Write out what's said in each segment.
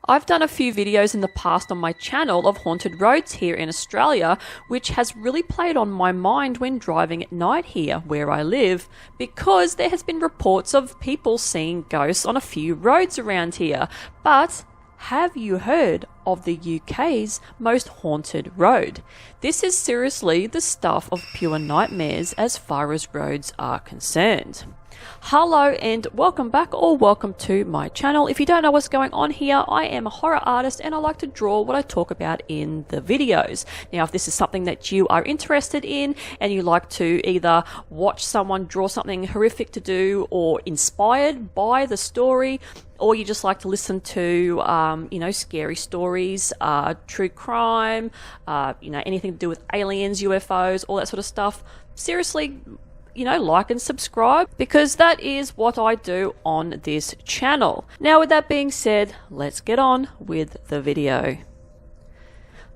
I've done a few videos in the past on my channel of haunted roads here in Australia, which has really played on my mind when driving at night here where I live, because there has been reports of people seeing ghosts on a few roads around here. But have you heard of the UK's most haunted road? This is seriously the stuff of pure nightmares as far as roads are concerned. Hello and welcome back, or welcome to my channel. If you don't know what's going on here, I am a horror artist and I like to draw what I talk about in the videos. Now, if this is something that you are interested in and you like to either watch someone draw something horrific to do or inspired by the story, or you just like to listen to, scary stories, true crime, anything to do with aliens, UFOs, all that sort of stuff, seriously, like and subscribe, because that is what I do on this channel. Now, with that being said, let's get on with the video.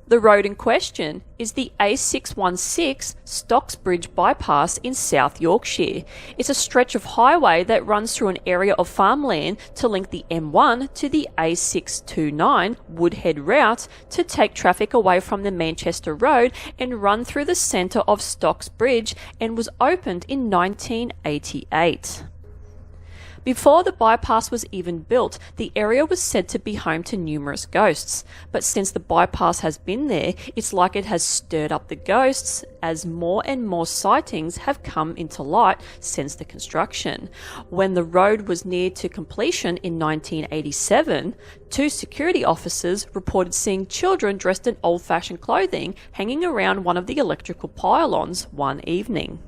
The road in question is the A616 Stocksbridge Bypass in South Yorkshire. It's a stretch of highway that runs through an area of farmland to link the M1 to the A629 Woodhead route to take traffic away from the Manchester Road and run through the centre of Stocksbridge, and was opened in 1988. Before the bypass was even built, the area was said to be home to numerous ghosts, but since the bypass has been there, it's like it has stirred up the ghosts, as more and more sightings have come into light since the construction. When the road was near to completion in 1987, two security officers reported seeing children dressed in old-fashioned clothing hanging around one of the electrical pylons one evening.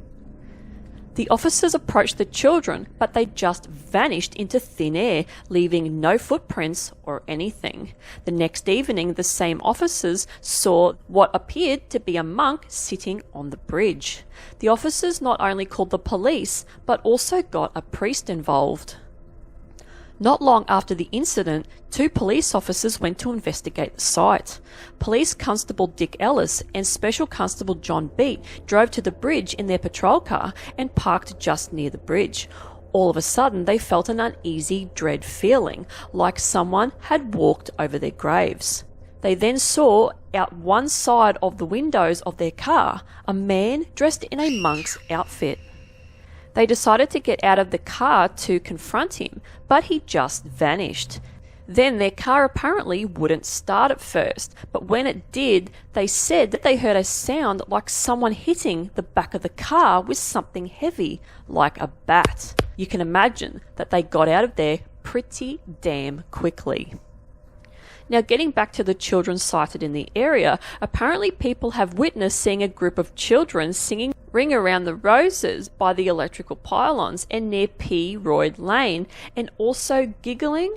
The officers approached the children, but they just vanished into thin air, leaving no footprints or anything. The next evening, the same officers saw what appeared to be a monk sitting on the bridge. The officers not only called the police, but also got a priest involved. Not long after the incident, two police officers went to investigate the site. Police Constable Dick Ellis and Special Constable John Beat drove to the bridge in their patrol car and parked just near the bridge. All of a sudden, they felt an uneasy dread feeling, like someone had walked over their graves. They then saw out one side of the windows of their car a man dressed in a monk's outfit. They decided to get out of the car to confront him, but he just vanished. Then their car apparently wouldn't start at first, but when it did, they said that they heard a sound like someone hitting the back of the car with something heavy, like a bat. You can imagine that they got out of there pretty damn quickly. Now, getting back to the children sighted in the area, apparently people have witnessed seeing a group of children singing Ring Around the Roses by the electrical pylons and near P. Royd Lane, and also giggling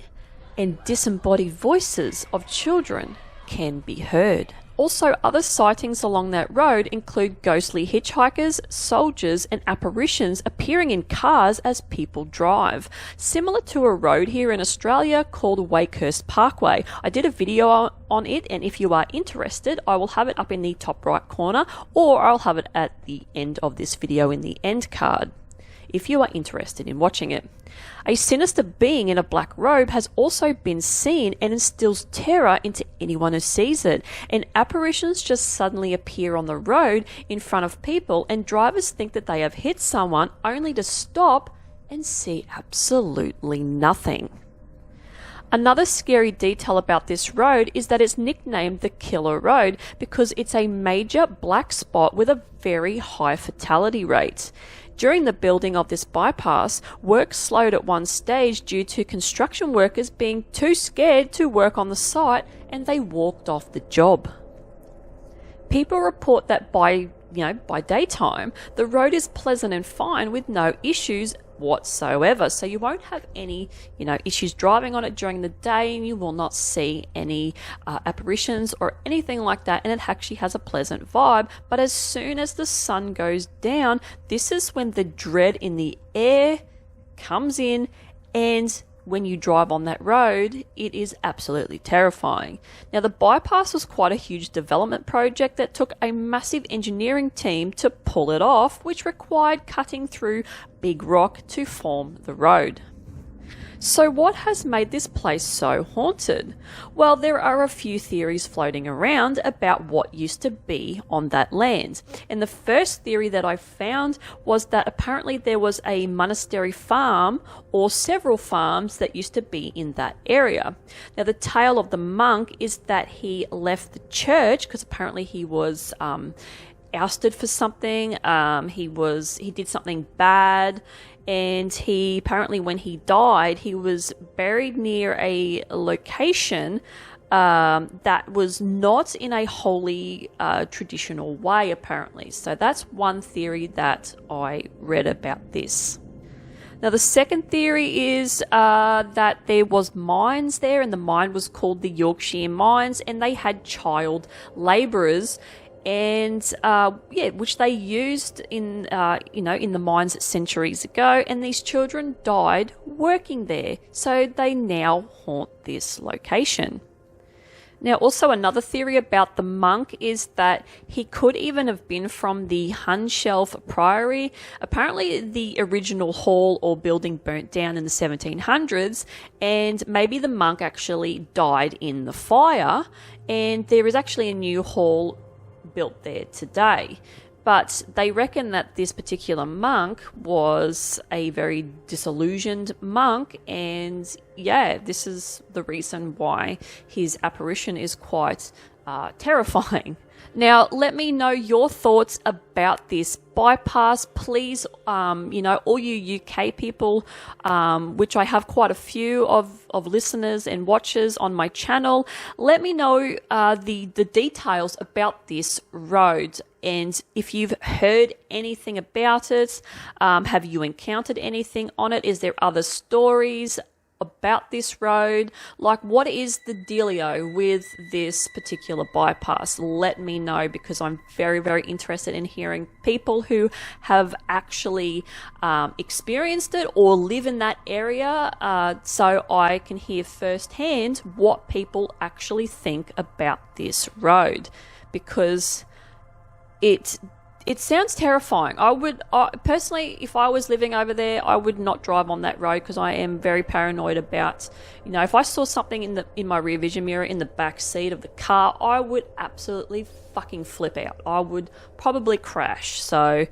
and disembodied voices of children can be heard. Also, other sightings along that road include ghostly hitchhikers, soldiers, and apparitions appearing in cars as people drive, similar to a road here in Australia called Wakehurst Parkway. I did a video on it, and if you are interested, I will have it up in the top right corner, or I'll have it at the end of this video in the end card, if you are interested in watching it. A sinister being in a black robe has also been seen and instills terror into anyone who sees it, and apparitions just suddenly appear on the road in front of people, and drivers think that they have hit someone only to stop and see absolutely nothing. Another scary detail about this road is that it's nicknamed the Killer Road because it's a major black spot with a very high fatality rate. During the building of this bypass, work slowed at one stage due to construction workers being too scared to work on the site, and they walked off the job. People report that by daytime, the road is pleasant and fine with no issues whatsoever. So you won't have any, issues driving on it during the day, and you will not see any apparitions or anything like that. And it actually has a pleasant vibe. But as soon as the sun goes down, this is when the dread in the air comes in, and when you drive on that road, it is absolutely terrifying. Now, the bypass was quite a huge development project that took a massive engineering team to pull it off, which required cutting through big rock to form the road. So what has made this place so haunted? Well, there are a few theories floating around about what used to be on that land. And the first theory that I found was that apparently there was a monastery farm or several farms that used to be in that area. Now, the tale of the monk is that he left the church because apparently he was ousted for something. He did something bad. And he apparently, when he died, he was buried near a location that was not in a holy traditional way, apparently. So that's one theory that I read about this. Now, the second theory is that there was mines there, and the mine was called the Yorkshire Mines, and they had child labourers. And which they used in in the mines centuries ago, and these children died working there, so they now haunt this location. Now, also another theory about the monk is that he could even have been from the Hunshelf Priory. Apparently, the original hall or building burnt down in the 1700s, and maybe the monk actually died in the fire, and there is actually a new hall built there today. But they reckon that this particular monk was a very disillusioned monk, and this is the reason why his apparition is quite terrifying. Now, let me know your thoughts about this bypass, please. All you UK people, which I have quite a few of listeners and watchers on my channel, let me know the details about this road. And if you've heard anything about it, have you encountered anything on it? Is there other stories about this road? Like, what is the dealio with this particular bypass? Let me know, because I'm very, very interested in hearing people who have actually experienced it or live in that area, so I can hear firsthand what people actually think about this road, because it sounds terrifying. Personally, if I was living over there, I would not drive on that road, because I am very paranoid about, if I saw something in my rear vision mirror in the back seat of the car, I would absolutely fucking flip out. I would probably crash. So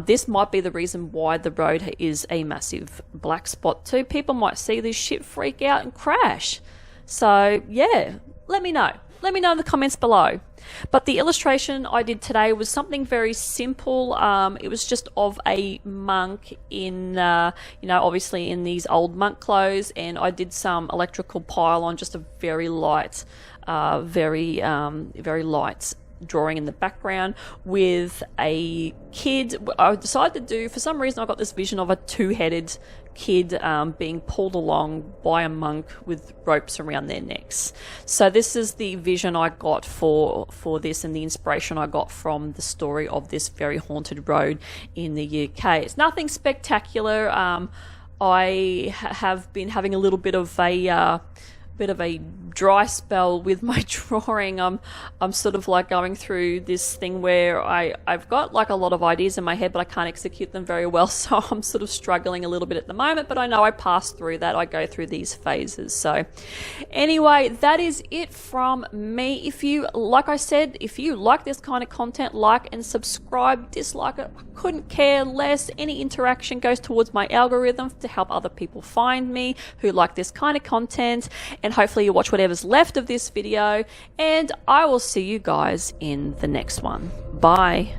this might be the reason why the road is a massive black spot too. People might see this shit, freak out and crash. So yeah, let me know. Let me know in the comments below. But the illustration I did today was something very simple. It was just of a monk in, obviously in these old monk clothes, and I did some electrical pylon, just a very light, very light drawing in the background with a kid. I decided to do, for some reason I got this vision of a two-headed kid being pulled along by a monk with ropes around their necks. So this is the vision I got for this, and the inspiration I got from the story of this very haunted road in the UK. It's nothing spectacular. I have been having a little bit of a dry spell with my drawing. I'm sort of like going through this thing where I've got like a lot of ideas in my head, but I can't execute them very well, so I'm sort of struggling a little bit at the moment, but I know I pass through that. I go through these phases. So anyway, that is it from me. If you, like I said, if you like this kind of content, like and subscribe. Dislike it, I couldn't care less. Any interaction goes towards my algorithm to help other people find me who like this kind of content, and hopefully you watch whatever's left of this video, and I will see you guys in the next one. Bye.